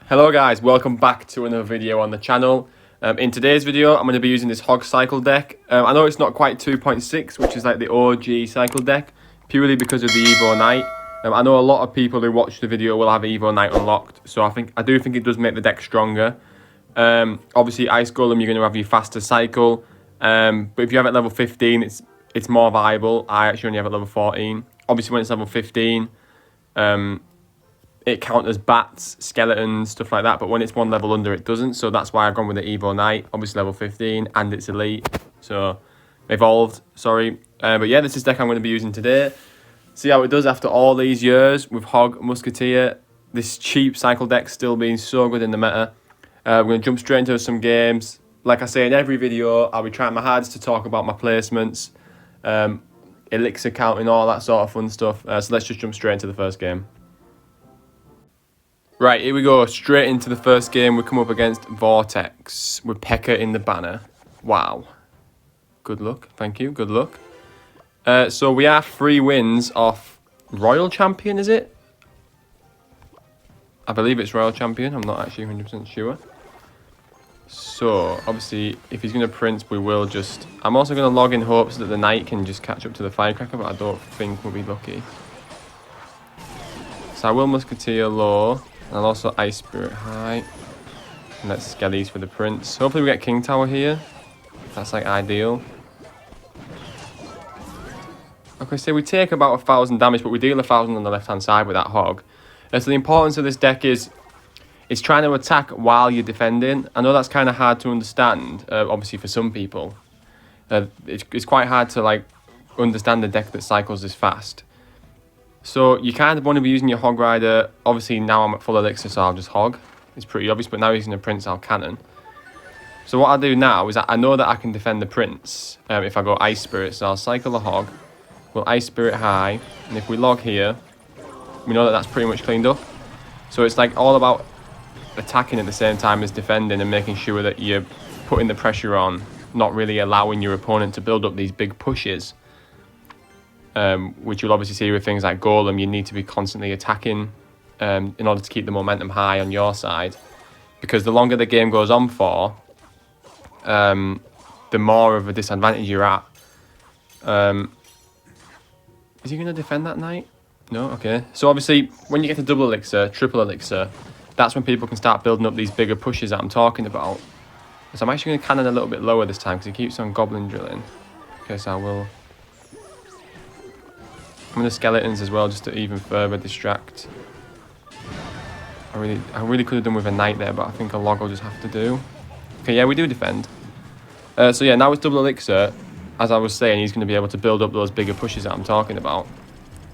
Hello guys, welcome back to another video on the channel. In today's video, I'm going to be using this HOG Cycle deck. I know it's not quite 2.6, which is like the OG Cycle deck, purely because of the Evo Knight. I know a lot of people who watch the video will have Evo Knight unlocked, so I do think it does make the deck stronger. Obviously, Ice Golem, you're going to have your faster cycle, but if you have it at level 15, it's more viable. I actually only have it at level 14. Obviously, when it's level 15, it counts as bats, skeletons, stuff like that, but when it's one level under, it doesn't, so that's why I've gone with the Evo Knight, obviously level 15, and it's elite, so evolved, sorry. But yeah, this is the deck I'm going to be using today. See how it does after all these years with HOG Musketeer. This cheap cycle deck still being so good in the meta. We're going to jump straight into some games. Like I say in every video, I'll be trying my hardest to talk about my placements, elixir counting, all that sort of fun stuff. So let's just jump straight into the first game. Right, here we go, straight into the first game. We come up against Vortex with Pekka in the banner. Wow. Good luck, thank you, good luck. So we are 3 wins off Royal Champion, is it? I believe it's Royal Champion, I'm not actually 100% sure. So, obviously, if he's going to Prince, we will just... I'm also going to log in hopes that the Knight can just catch up to the Firecracker, but I don't think we'll be lucky. So I will Musketeer low. And I'll also Ice Spirit high. And let's Skellies for the Prince. Hopefully we get King Tower here. That's like ideal. Okay, so we take about 1,000 damage, but we deal 1,000 on the left hand side with that HOG. So the importance of this deck is it's trying to attack while you're defending. I know that's kind of hard to understand, obviously for some people. It's quite hard to like understand the deck that cycles this fast. So you kind of want to be using your Hog Rider. Obviously now I'm at full elixir, so I'll just Hog. It's pretty obvious, but now using the Prince, I'll Cannon. So what I'll do now is I know that I can defend the Prince if I go Ice Spirit. So I'll cycle the Hog. We'll Ice Spirit high. And if we log here, we know that that's pretty much cleaned up. So it's like all about attacking at the same time as defending and making sure that you're putting the pressure on, not really allowing your opponent to build up these big pushes. Which you'll obviously see with things like Golem. You need to be constantly attacking in order to keep the momentum high on your side, because the longer the game goes on for, the more of a disadvantage you're at. Is he going to defend that Knight? No? Okay. So obviously, when you get to double elixir, triple elixir, that's when people can start building up these bigger pushes that I'm talking about. So I'm actually going to cannon a little bit lower this time, because he keeps on Goblin drilling. Okay, so I will... I'm going to Skeletons as well, just to even further distract. I really could have done with a Knight there, but I think a Log will just have to do. Okay, yeah, we do defend. So yeah, now it's double elixir. As I was saying, he's going to be able to build up those bigger pushes that I'm talking about.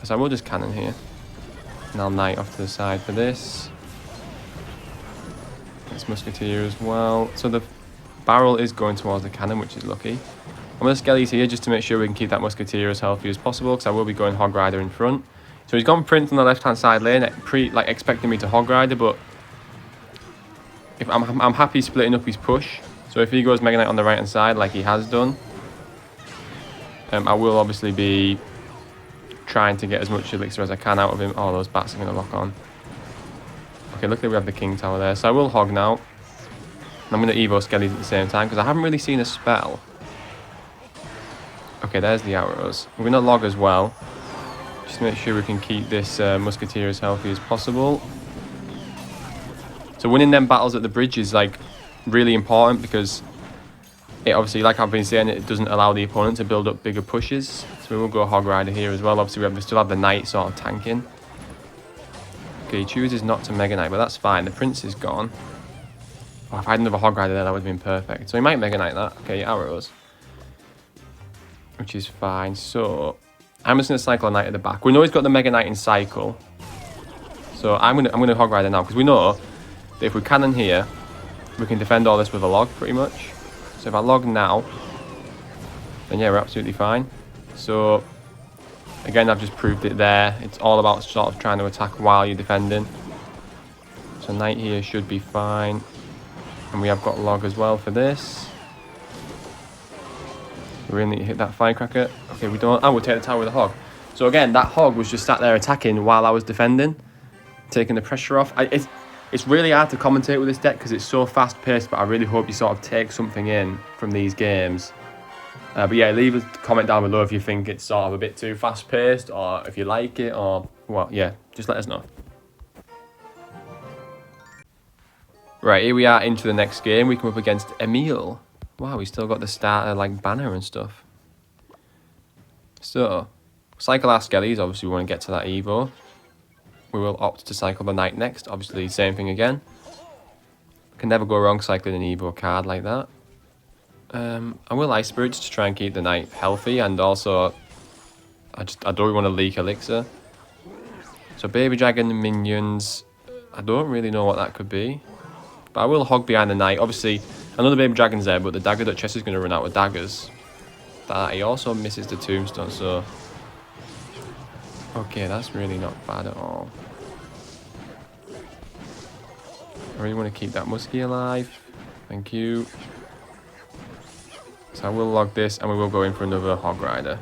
So I will just Cannon here. And I'll Knight off to the side for this. It's Musketeer as well. So the barrel is going towards the cannon, which is lucky. I'm going to Skellies here just to make sure we can keep that Musketeer as healthy as possible, because I will be going Hog Rider in front. So he's gone Prince on the left-hand side lane, expecting me to Hog Rider, but if I'm happy splitting up his push. So if he goes Mega Knight on the right-hand side, like he has done, I will obviously be trying to get as much elixir as I can out of him. Oh, those bats are going to lock on. Okay, luckily we have the King Tower there. So I will Hog now. And I'm going to Evo Skellies at the same time, because I haven't really seen a spell. Okay, there's the arrows. We're going to log as well. Just to make sure we can keep this Musketeer as healthy as possible. So winning them battles at the bridge is like really important, because it obviously, like I've been saying, it doesn't allow the opponent to build up bigger pushes. So we will go Hog Rider here as well. Obviously we still have the Knight sort of tanking. Okay, he chooses not to Mega Knight, but that's fine. The Prince is gone. Oh, if I had another Hog Rider there, that would have been perfect. So he might Mega Knight that. Okay, arrows. Which is fine. So I'm just going to cycle a Knight at the back. We know he's got the Mega Knight in cycle. So I'm going to Hog Rider now, because we know that if we cannon here, we can defend all this with a log pretty much. So if I log now, then yeah, we're absolutely fine. So again, I've just proved it there. It's all about sort of trying to attack while you're defending. So Knight here should be fine. And we have got log as well for this. We really need to hit that Firecracker. Okay, we don't... I will take the tower with a Hog. So again, that Hog was just sat there attacking while I was defending, taking the pressure off. It's really hard to commentate with this deck because it's so fast paced, but I really hope you sort of take something in from these games. But yeah, leave a comment down below if you think it's sort of a bit too fast paced, or if you like it, or well, yeah, just let us know. Right, here we are into the next game. We come up against Emil. Wow, we still got the starter like banner and stuff. So, cycle our skellies. Obviously, we want to get to that Evo. We will opt to cycle the knight next. Obviously, same thing again. Can never go wrong cycling an Evo card like that. I will Ice Spirits to try and keep the knight healthy, and also I don't want to leak elixir. So baby dragon and minions, I don't really know what that could be, but I will hog behind the knight. Obviously another baby dragon's there, but the dagger Duchess is going to run out of daggers. That he also misses the tombstone, so okay, that's really not bad at all. I really want to keep that muskie alive. Thank you. So I will log this, and we will go in for another Hog Rider.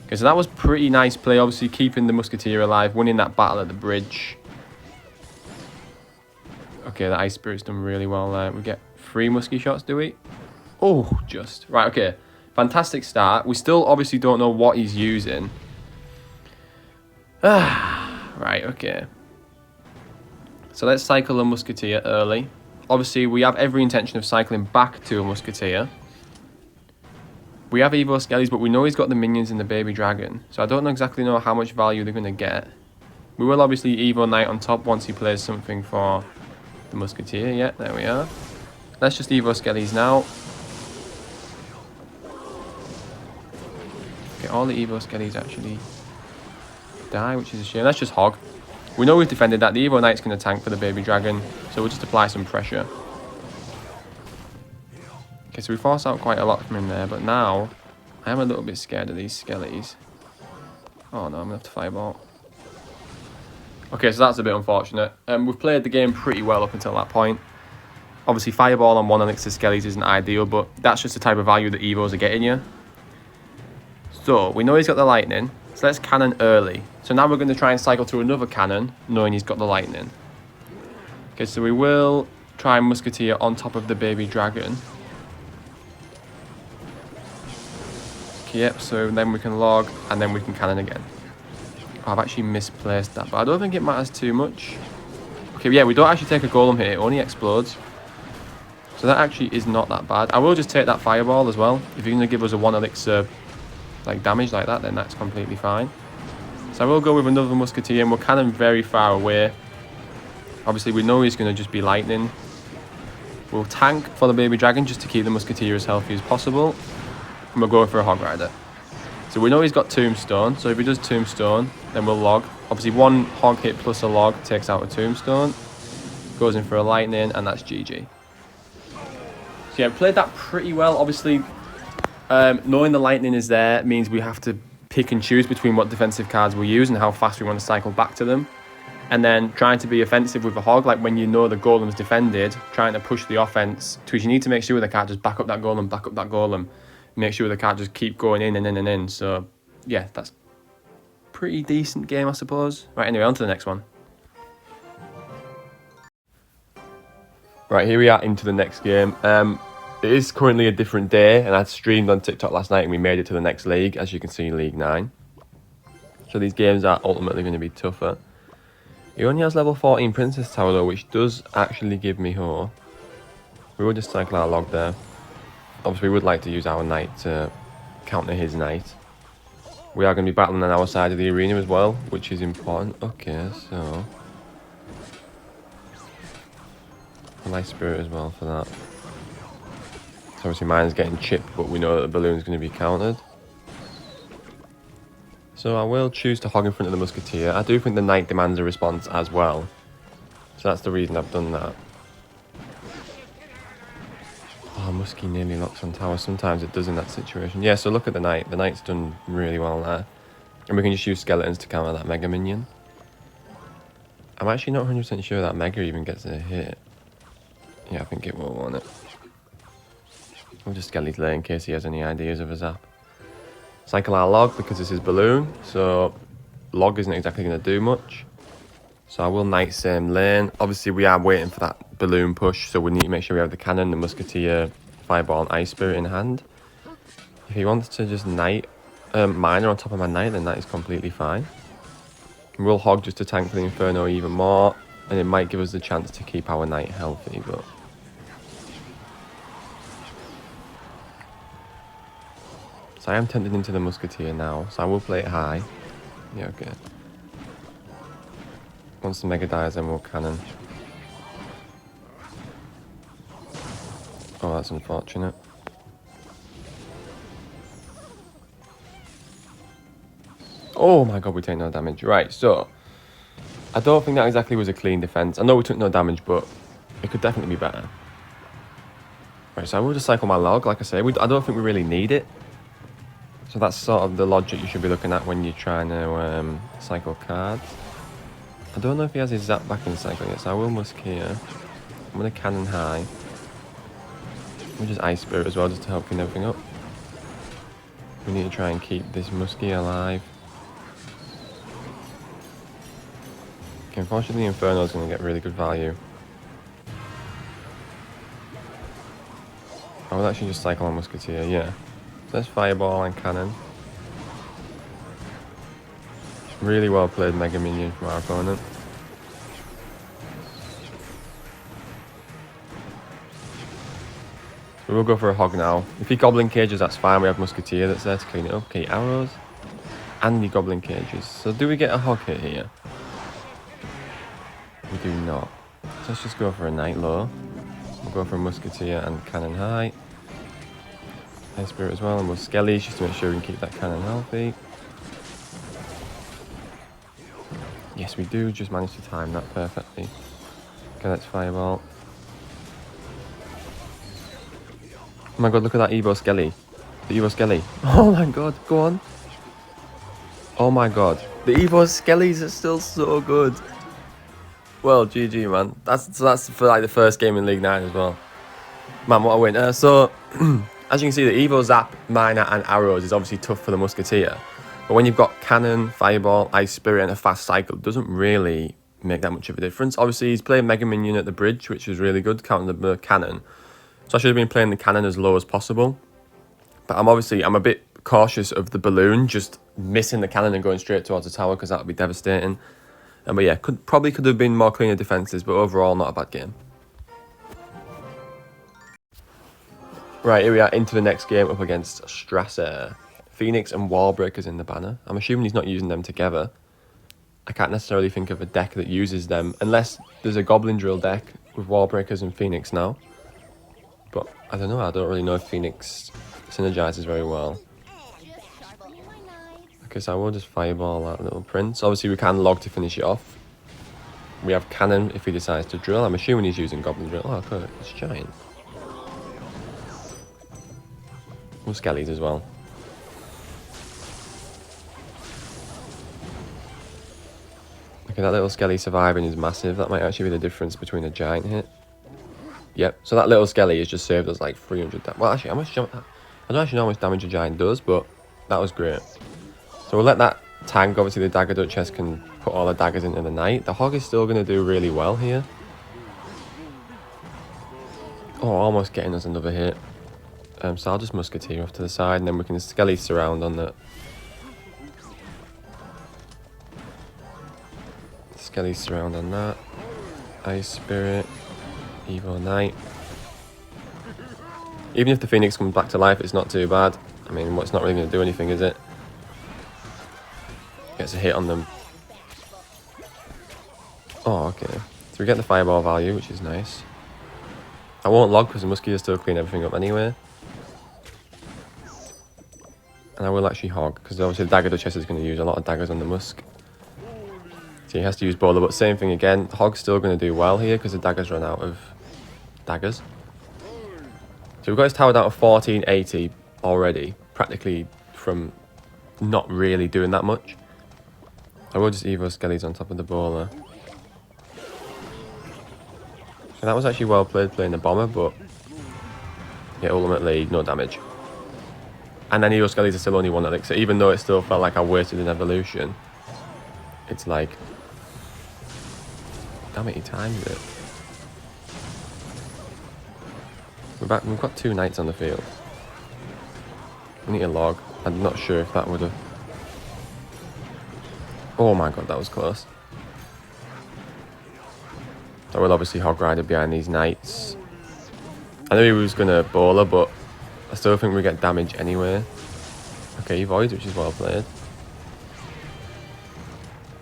Okay, so that was pretty nice play. Obviously keeping the Musketeer alive, winning that battle at the bridge. Okay, the Ice Spirit's done really well there. We get 3 muskie shots, do we? Oh, just. Right, okay. Fantastic start. We still obviously don't know what he's using. Right, okay. So let's cycle a Musketeer early. Obviously, we have every intention of cycling back to a Musketeer. We have Evo Skellies, but we know he's got the minions and the baby dragon. So I don't exactly know how much value they're going to get. We will obviously Evo Knight on top once he plays something for the Musketeer. Yeah, there we are. Let's just Evo Skellies now. Okay, all the Evo Skellies actually die, which is a shame. Let's just hog. We know we've defended that. The Evo Knight's going to tank for the baby dragon, so we'll just apply some pressure. Okay, so we force out quite a lot from him there, but now I am a little bit scared of these skellies. Oh no, I'm going to have to fireball. Okay, so that's a bit unfortunate. We've played the game pretty well up until that point. Obviously, fireball on 1 elixir skellies isn't ideal, but that's just the type of value that Evos are getting you. So, we know he's got the lightning, so let's cannon early. So now we're going to try and cycle through another cannon, knowing he's got the lightning. Okay, so we will try and Musketeer on top of the baby dragon. Okay, yep, so then we can log, and then we can cannon again. Oh, I've actually misplaced that, but I don't think it matters too much. Okay, yeah, we don't actually take a golem here, it only explodes. So that actually is not that bad. I will just take that fireball as well. If you're going to give us a 1 elixir like damage like that, then that's completely fine. So I will go with another Musketeer, and we're cannon very far away. Obviously, we know he's going to just be lightning. We'll tank for the baby dragon just to keep the Musketeer as healthy as possible. And we'll go for a Hog Rider. So we know he's got Tombstone, so if he does Tombstone, then we'll log. Obviously, 1 hog hit plus a log takes out a Tombstone. Goes in for a lightning, and that's GG. So yeah, played that pretty well. Obviously, knowing the lightning is there means we have to pick and choose between what defensive cards we use and how fast we want to cycle back to them. And then trying to be offensive with a hog, like when you know the golem's defended, trying to push the offense, because you need to make sure the card just back up that golem, make sure the card just keep going in and in and in. So yeah, that's pretty decent game, I suppose. Right, anyway, on to the next one. Right, here we are into the next game. It is currently a different day, and I streamed on TikTok last night and we made it to the next league, as you can see, League 9. So these games are ultimately going to be tougher. He only has level 14 Princess Tower though, which does actually give me hope. We will just cycle our log there. Obviously we would like to use our knight to counter his knight. We are going to be battling on our side of the arena as well, which is important. Okay, so a nice spirit as well for that. So obviously mine's getting chipped, but we know that the balloon's going to be countered. So I will choose to hog in front of the Musketeer. I do think the knight demands a response as well. So that's the reason I've done that. Oh, Muskie nearly locks on tower. Sometimes it does in that situation. Yeah, so look at the knight. The knight's done really well there. And we can just use skeletons to counter that mega minion. I'm actually not 100% sure that mega even gets a hit. Yeah, I think it will, won't it? We'll just skelly delay in case he has any ideas of a zap. Cycle our log because this is balloon, so log isn't exactly going to do much. So I will knight same lane. Obviously, we are waiting for that balloon push, so we need to make sure we have the cannon, the musketeer, fireball, and ice spirit in hand. If he wants to just knight miner on top of my knight, then that is completely fine. We'll hog just to tank for the inferno even more, and it might give us the chance to keep our knight healthy, but... So I am tempted into the musketeer now, so I will play it high. Yeah, okay. Once the mega dies, then we'll cannon. Oh, that's unfortunate. Oh my god, we take no damage. Right, so... I don't think that exactly was a clean defense. I know we took no damage, but it could definitely be better. Right, so I will just cycle my log, like I say. I don't think we really need it. So that's sort of the logic you should be looking at when you're trying to cycle cards. I don't know if he has his zap back in cycle yet, so I will musk here. I'm going to cannon high. We'll just ice spirit as well, just to help clean everything up. We need to try and keep this muskie alive. Okay, unfortunately, the Inferno is going to get really good value. I will actually just cycle on Musketeer, yeah. So let's Fireball and Cannon. Really well played Mega Minion from our opponent. We will go for a Hog now. If he Goblin Cages, that's fine. We have Musketeer that's there to clean it up. Okay, arrows. And the Goblin Cages. So do we get a Hog hit here? We do not. So let's just go for a Knight Low. We'll go for a Musketeer and Cannon High. High Spirit as well, and we'll Skelly just to make sure we can keep that Cannon healthy. Yes, we do just manage to time that perfectly. Okay, let's Fireball. Oh my god, look at that Evo Skelly. The Evo Skelly. Oh my god, go on. Oh my god. The Evo Skellies are still so good. Well, GG, man. That's for like the first game in League 9 as well. Man, what a win. As you can see, the Evo Zap, Miner and Arrows is obviously tough for the Musketeer. But when you've got Cannon, Fireball, Ice Spirit and a fast cycle, it doesn't really make that much of a difference. Obviously, he's playing Mega Minion at the bridge, which is really good, counting the Cannon. So I should have been playing the Cannon as low as possible. But I'm a bit cautious of the balloon, just missing the Cannon and going straight towards the tower, because that would be devastating. But yeah, probably could have been more cleaner defences, but overall, not a bad game. Right, here we are into the next game up against Strasser. Phoenix and Wallbreakers in the banner. I'm assuming he's not using them together. I can't necessarily think of a deck that uses them, unless there's a Goblin Drill deck with Wallbreakers and Phoenix now. But I don't know, I don't really know if Phoenix synergizes very well. Okay, so I will just Fireball that little Prince. Obviously, we can log to finish it off. We have Cannon if he decides to drill. I'm assuming he's using Goblin Drill. Oh, okay, it's giant. Well, Skellies as well. Okay, that little Skelly surviving is massive. That might actually be the difference between a giant hit. Yep, so that little Skelly has just saved us like 300 damage. Well, actually, I don't actually know how much damage a giant does, but that was great. So we'll let that tank. Obviously, the Dagger Duchess can put all the daggers into the Knight. The Hog is still going to do really well here. Oh, almost getting us another hit. So I'll just Musketeer off to the side, and then we can Skelly surround on the... Skelly surround on that. Ice Spirit. Evo Knight. Even if the Phoenix comes back to life, it's not too bad. I mean, it's not really going to do anything, is it? Gets a hit on them. Oh, okay. So we get the Fireball value, which is nice. I won't log because the Musketeer still clean everything up anyway. And I will actually Hog, because obviously the Dagger Duchess is going to use a lot of daggers on the Musk. So he has to use Bowler, but same thing again. The Hog's still going to do well here because the daggers run out of daggers. So we've got his tower down to 1480 already, practically from not really doing that much. I will just Evo Skellies on top of the Bowler. So that was actually well played playing the Bomber, but yeah, ultimately no damage. And then Evo Skellies are still only one elixir, even though it still felt like I wasted an evolution. It's like Damn it, he timed it. We're back. We've got 2 knights on the field. We need a log. I'm not sure if that would have... Oh my god, that was close. So we'll obviously hog rider behind these knights. I knew he was going to bowler, but I still think we get damage anyway. Okay, he voids, which is well played.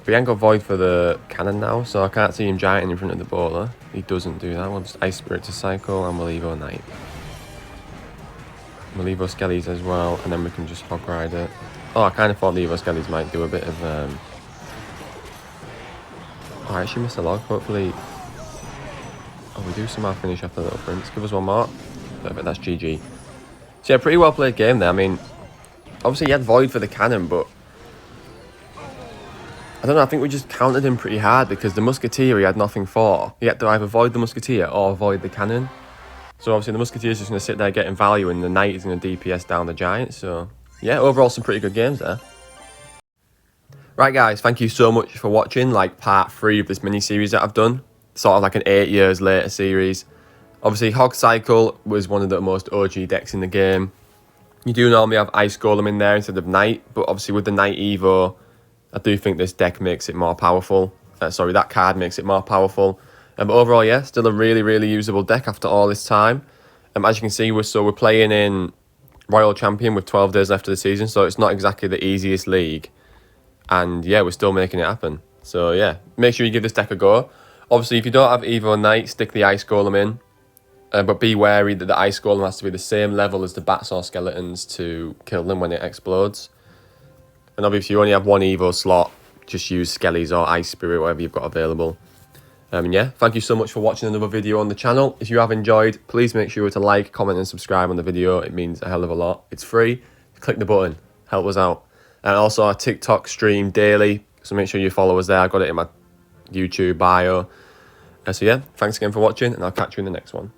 We ain't got void for the cannon now, so I can't see him gianting in front of the bowler. He doesn't do that. We'll just ice spirit to cycle, and we'll evo knight. We'll evo skellies as well, and then we can just hog ride it. Oh, I kind of thought the evo skellies might do a bit of... Oh, I actually missed a log. Hopefully... Oh, we do somehow finish off the little prince. Give us one more. Perfect, that's GG. So yeah, pretty well played game there. I mean, obviously he had void for the cannon, but... I don't know, I think we just countered him pretty hard because the musketeer he had nothing for. He had to either void the musketeer or void the cannon. So obviously the musketeer is just going to sit there getting value and the knight is going to DPS down the giant. So yeah, overall some pretty good games there. Right guys, thank you so much for watching like part 3 of this mini-series that I've done. Sort of like an 8 years later series. Obviously HOG Cycle was one of the most OG decks in the game. You do normally have Ice Golem in there instead of Knight, but obviously with the Knight Evo, I do think this deck makes it more powerful. Sorry, that card makes it more powerful. But overall, yeah, still a really, really usable deck after all this time. As you can see, we're playing in Royal Champion with 12 days left of the season, so it's not exactly the easiest league. And yeah, we're still making it happen. So yeah, make sure you give this deck a go. Obviously, if you don't have Evo Knight, stick the Ice Golem in. But be wary that the Ice Golem has to be the same level as the bats or skeletons to kill them when it explodes. And obviously, if you only have one Evo slot, just use Skellies or Ice Spirit, whatever you've got available. Yeah, thank you so much for watching another video on the channel. If you have enjoyed, please make sure to like, comment and subscribe on the video. It means a hell of a lot. It's free. Click the button. Help us out. And also, our TikTok stream daily, so make sure you follow us there. I've got it in my YouTube bio. So yeah, thanks again for watching, and I'll catch you in the next one.